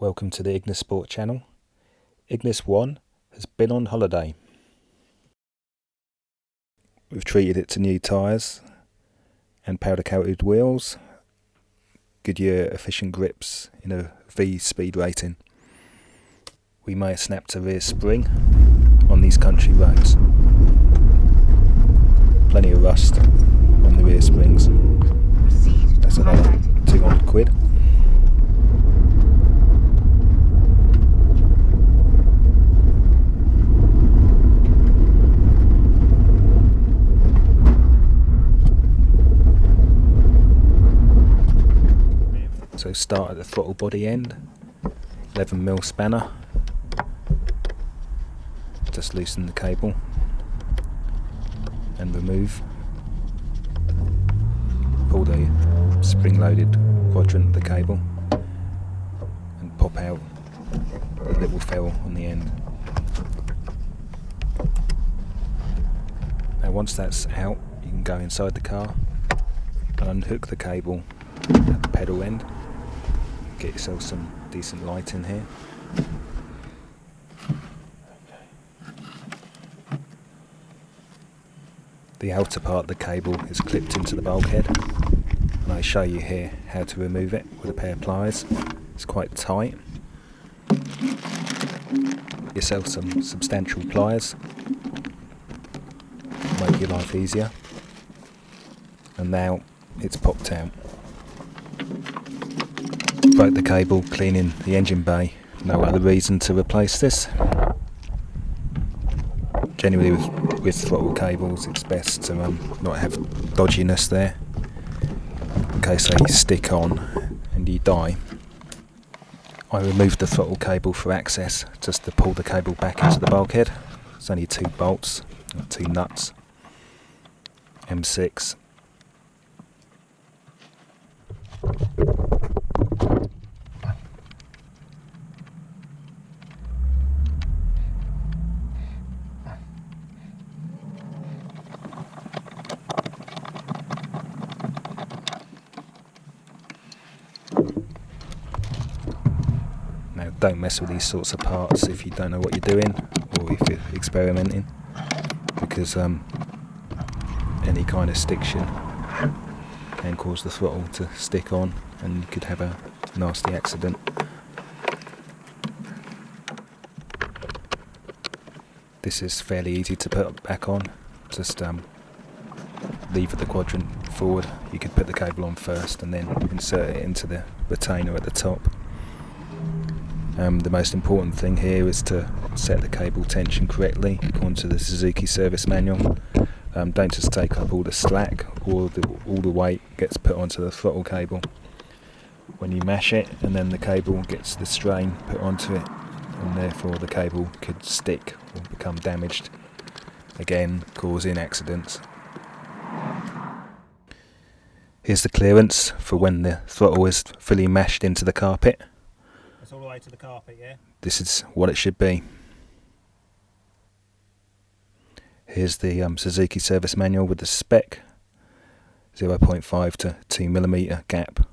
Welcome to the Ignis Sport channel. Ignis 1 has been on holiday. We've treated it to new tyres and powder coated wheels, Goodyear efficient grips in a V speed rating. We may have snapped a rear spring on these country roads. Plenty of rust on the rear springs. That's another 200 quid. So start at the throttle body end, 11mm spanner, just loosen the cable and remove, pull the spring loaded quadrant of the cable and pop out the little ferrule on the end. Now once that's out, you can go inside the car and unhook the cable at the pedal end. Get yourself some decent light in here. The outer part of the cable is clipped into the bulkhead, and I show you here how to remove it with a pair of pliers. It's quite tight. Get yourself some substantial pliers, make your life easier. And now it's popped out. Broke the cable cleaning the engine bay. No other reason to replace this. Generally with throttle cables it's best to not have dodginess there in case they stick on and you die. I removed the throttle cable for access just to pull the cable back into the bulkhead. It's only 2 bolts, 2 nuts, M6. Now don't mess with these sorts of parts if you don't know what you're doing or if you're experimenting, because any kind of stiction can cause the throttle to stick on and you could have a nasty accident. This is fairly easy to put back on. Just lever the quadrant forward. You could put the cable on first and then insert it into the retainer at the top. The most important thing here is to set the cable tension correctly according to the Suzuki service manual. Don't just take up all the slack, or all the weight gets put onto the throttle cable when you mash it, and then the cable gets the strain put onto it, and therefore the cable could stick or become damaged, again causing accidents. Here's the clearance for when the throttle is fully mashed into the carpet. It's all the way to the carpet, yeah? This is what it should be. Here's the Suzuki service manual with the spec, 0.5 to 2mm gap